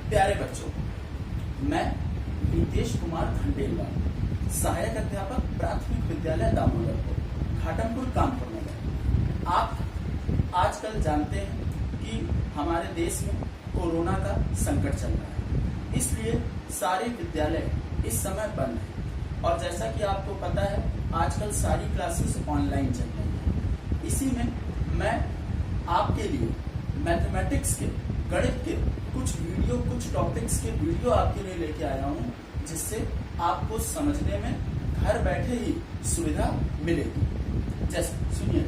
प्यारे बच्चों, मैं नीतीश कुमार खंडेलवाल, सहायक अध्यापक प्राथमिक विद्यालय दामोदरपुर, घाटमपुर, कानपुर नगर। आप आजकल जानते हैं कि हमारे देश में कोरोना का संकट चल रहा है, इसलिए सारे विद्यालय इस समय बंद हैं। और जैसा कि आपको पता है, आजकल सारी क्लासेस ऑनलाइन चल रही हैं। इसी में मैं आपके लिए मैथमेटिक्स के, गणित के कुछ टॉपिक्स के वीडियो आपके लिए लेके आया हूँ, जिससे आपको समझने में घर बैठे ही सुविधा मिलेगी। जैसे सुनिए,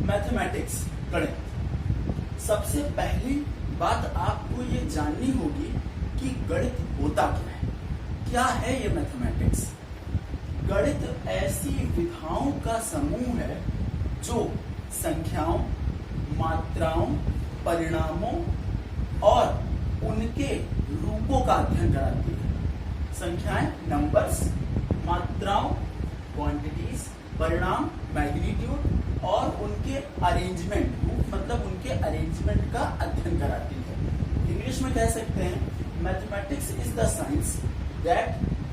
मैथमेटिक्स, गणित। सबसे पहली बात आपको ये जाननी होगी कि गणित होता क्या है। क्या है ये मैथमेटिक्स? गणित ऐसी विधाओं का समूह है जो संख्याओं, मात्राओं, परिणामों और उनके रूपों का अध्ययन कराती है। संख्याएं, नंबर्स, मात्राओं, क्वांटिटीज, परिणाम, मैग्नीट्यूड और उनके अरेंजमेंट, मतलब उनके अरेंजमेंट का अध्ययन कराती है। इंग्लिश में कह सकते हैं, mathematics is the science that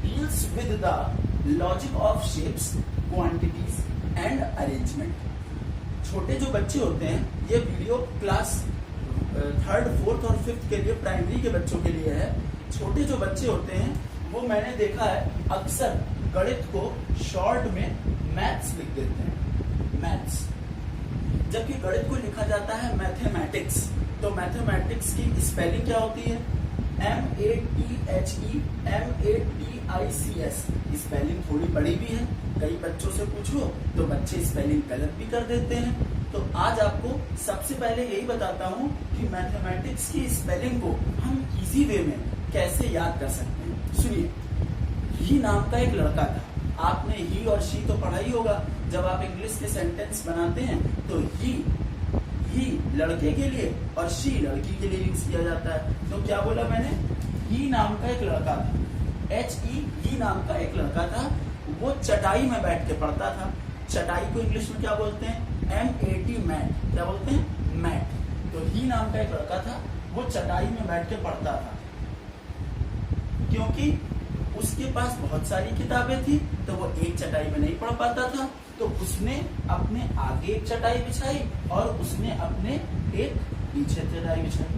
deals with the logic of shapes, quantities and arrangement. छोटे जो बच्चे होते हैं, ये वीडियो क्लास 3rd, 4th और 5th के लिए, प्राइमरी के बच्चों के लिए है। छोटे जो बच्चे होते हैं वो मैंने देखा है अक्सर गणित को शॉर्ट में मैथ्स लिख देते हैं, मैथ्स, जबकि गणित को लिखा जाता है मैथमेटिक्स। तो मैथमेटिक्स की स्पेलिंग क्या होती है? MATHEMATICS। स्पेलिंग थोड़ी बड़ी भी है, कई बच्चों से पूछो तो बच्चे स्पेलिंग गलत भी कर देते हैं। तो आज आपको सबसे पहले यही बताता हूँ कि मैथमेटिक्स की स्पेलिंग को हम इजी वे में कैसे याद कर सकते हैं। सुनिए, ही नाम का एक लड़का था। आपने ही और शी तो पढ़ा ही होगा। जब आप इंग्लिश के सेंटेंस बनाते हैं तो ही लड़के के लिए और शी लड़की के लिए यूज किया जाता है। तो क्या बोला मैंने? ही नाम का एक लड़का था। ही नाम का एक लड़का था। वो चटाई में बैठ के पढ़ता था। चटाई को इंग्लिश में क्या बोलते हैं? MAT, MAT. क्या बोलते हैं? मैट। तो ही नाम का एक लड़का था, वो चटाई में बैठ के पढ़ता था। क्योंकि उसके पास बहुत सारी किताबें थी, तो वो एक चटाई में नहीं पढ़ पाता था, तो उसने अपने आगे एक चटाई बिछाई और उसने अपने एक पीछे चटाई बिछाई।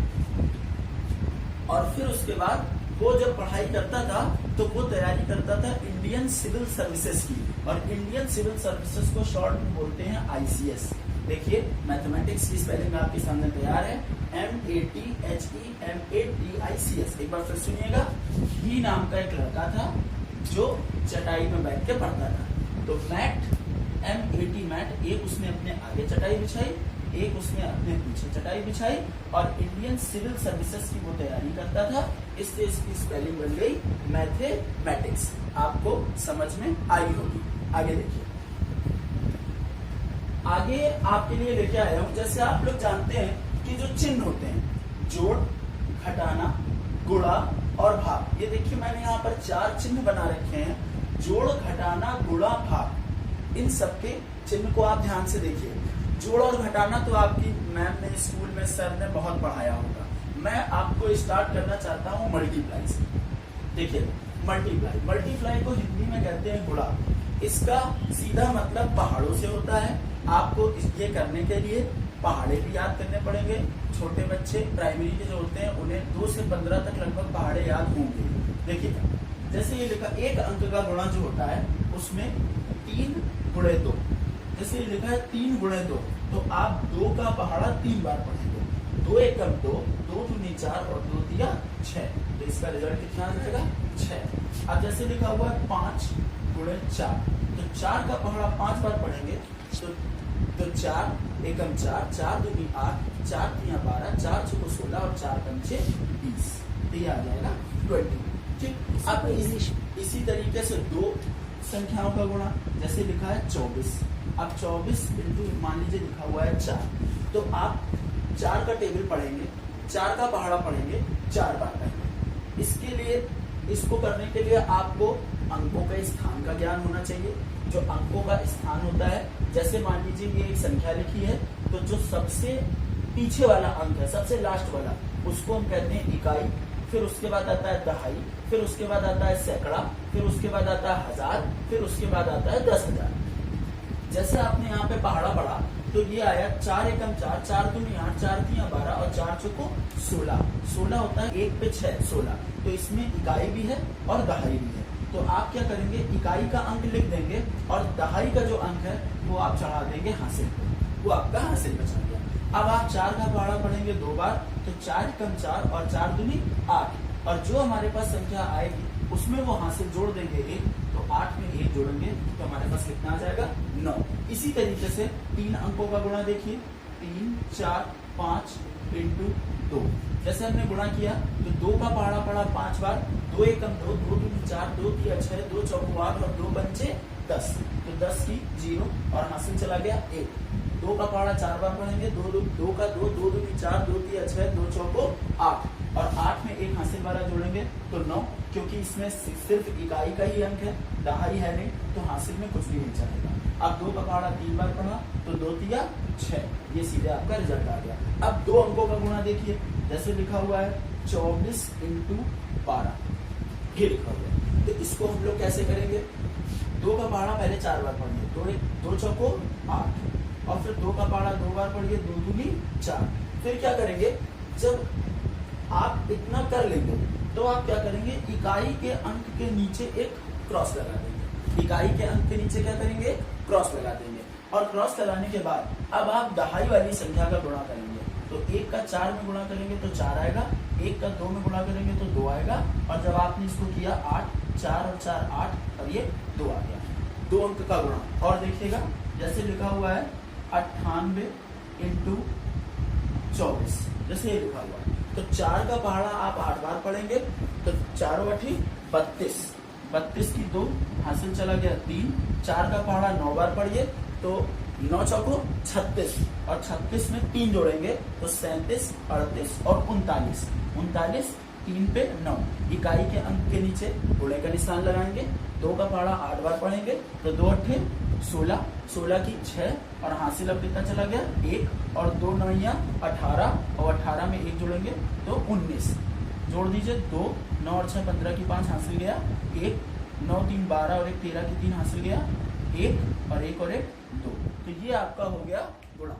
और फिर उसके बाद वो जब पढ़ाई करता था तो वो तैयारी करता था इंडियन सिविल सर्विसेज की, और इंडियन सिविल सर्विसेज को शॉर्ट में बोलते हैं ICS। देखिए, मैथमेटिक्स की स्पेलिंग आपके सामने तैयार है, MATHEMATICS। एक बार फिर सुनिएगा, ही नाम का एक लड़का था जो चटाई में बैठ के पढ़ता था। तो मैट, MAT, मैट, एक उसने अपने आगे चटाई बिछाई, एक उसने अपने पीछे चटाई बिछाई, और इंडियन सिविल सर्विसेज की वो तैयारी करता था। इससे इसकी स्पेलिंग बन गई मैथमेटिक्स। आपको समझ में आई होगी। आगे देखिए, आगे आपके लिए लेके आया हूं। जैसे आप लोग जानते हैं कि जो चिन्ह होते हैं, जोड़, घटाना, गुणा और भाग। ये देखिए, मैंने यहाँ पर 4 चिन्ह बना रखे हैं, जोड़, घटाना, गुणा, भाग। इन सबके चिन्ह को आप ध्यान से देखिए। जोड़ और घटाना तो आपकी मैम ने, स्कूल में सर ने बहुत पढ़ाया होगा। मैं आपको स्टार्ट करना चाहता हूँ मल्टीप्लाई से। देखिए, मल्टीप्लाई को हिंदी में कहते हैं गुणा। इसका सीधा मतलब पहाड़ों से होता है। आपको ये करने के लिए पहाड़े भी याद करने पड़ेंगे। छोटे बच्चे प्राइमरी के जो होते हैं उन्हें 2 से 15 तक लगभग पहाड़े याद होंगे। देखिए, जैसे ये लिखा, एक अंक का गुणा जो होता है उसमें 3 गुणे 2। जैसे लिखा है 3 गुणे 2, तो आप 2 का पहाड़ा 3 बार पढ़ेंगे। 2 एकम 2, 2 दूनी 4 और 2 तिया 6। तो इसका रिजल्ट कितना निकलेगा? 6। अब जैसे लिखा हुआ है 5 गुणे 4, तो 4 का पहाड़ा 5 बार पढ़ेंगे। तो 4 एकम 4, 4 दूनी 8, 4 तिया 12, 4 चौको 16 और 4 पंचे 20। तो ये आ जाएगा 20। ठीक। अब इसी तरीके से 2 संख्याओं का गुणा, जैसे लिखा है 24। अब 24 इंटू, मान लीजिए लिखा हुआ है 4, तो आप 4 का टेबल पढ़ेंगे, 4 का पहाड़ा पढ़ेंगे, 4 बार पढ़ेंगे। इसके लिए, इसको करने के लिए आपको अंकों के स्थान का ज्ञान होना चाहिए। जो अंकों का स्थान होता है, जैसे मान लीजिए ये एक संख्या लिखी है, तो जो सबसे पीछे वाला अंक है, सबसे लास्ट वाला, उसको हम कहते हैं इकाई। फिर उसके बाद आता है दहाई, फिर उसके बाद आता है सैकड़ा, फिर उसके बाद आता है हजार, फिर उसके बाद आता है 10,000। जैसे आपने यहाँ पे पहाड़ा पढ़ा तो ये आया 4 एकम 4, 4 दूनी 8, 4 तिया 12 और 4 चौको 16। 16 होता है 1 पे 6, 16। तो इसमें इकाई भी है और दहाई भी है। तो आप क्या करेंगे, इकाई का अंक लिख देंगे और दहाई का जो अंक है वो आप चढ़ा देंगे हासिल पे, वो आपका हासिल पे चढ़ गया। अब आप 4 का पहाड़ा पढ़ेंगे 2 बार, तो 4 एकम 4 और 4 दूनी 8, और जो हमारे पास संख्या आएगी उसमें वो हासिल जोड़ देंगे 1, तो 8 में 1 जोड़ेंगे तो हमारे पास कितना आ जाएगा 9। इसी तरीके से 3 अंकों का गुणा देखिए, 3, 4, 5 इंटू 2। जैसे हमने गुणा किया तो 2 का पहाड़ा पड़ा 5 बार, 2 एकम 2, 2 दूनी 4, 2 तिया 6, 2 चौको 8 और 2 पंचे 10। तो 10 की 0 और हासिल चला गया 1। 2 का पहाड़ा 4 बार पढ़ेंगे, 2 का 2, 2 दूनी 4, 2 तिया 6, 2 चौको 8 और 8 में 1 हासिल वाला जोड़ेंगे तो 9, क्योंकि इसमें सिर्फ इकाई का ही अंक है, दहाई है नहीं, तो हासिल में कुछ भी नहीं चलेगा। अब 2 का पहाड़ा 3 बार पढ़ा तो 2 तिया 6, ये सीधे आपका रिजल्ट आ गया। अब 2 अंकों का गुणा देखिए, जैसे लिखा हुआ है 24 इंटू 12, ये लिखा हुआ है। तो इसको हम लोग कैसे करेंगे, 2 का पहाड़ा पहले 4 बार पढ़िए, 2 चौको 8 और फिर 2 का पहाड़ा 2 बार पढ़िए, 2 दूनी 4। फिर क्या करेंगे, जब आप इतना कर लेंगे तो आप क्या करेंगे, इकाई के अंक के नीचे एक क्रॉस लगा देंगे। इकाई के अंक के नीचे क्या करेंगे, क्रॉस लगा देंगे। और क्रॉस लगाने के बाद अब आप दहाई वाली संख्या का गुणा करेंगे। तो 1 का 4 में गुणा करेंगे तो 4 आएगा, 1 का 2 में गुणा करेंगे तो 2 आएगा, और जब आपने इसको किया 8, 4 और 4 8 और ये 2 आ गया, 2 अंक का गुणा। और देखिएगा जैसे लिखा हुआ है 98 इंटू 24, जैसे ये लिखा हुआ है। तो 4 का पहाड़ा आप 8 बार पढ़ेंगे तो 4 8 32, 32 की 2 हासिल चला गया 3। 4 का पहाड़ा 9 बार पढ़िए तो 9 चौको 36 और 36 में 3 जोड़ेंगे तो 37, 38 और 39। 39 3 पे 9, इकाई के अंक के नीचे गुणे का निशान लगाएंगे। 2 का पहाड़ा 8 बार पढ़ेंगे तो 2 8 16, 16 की 6 और हासिल अब कितना चला गया 1 और 2 9 18 और 18 में 1 जोड़ेंगे तो 19। जोड़ दीजिए 2, 9 और 6 15 की 5 हासिल गया 1, 9 3 12 और 1 13 की 3 हासिल गया 1 और 1 और 1 2। तो ये आपका हो गया गुणा।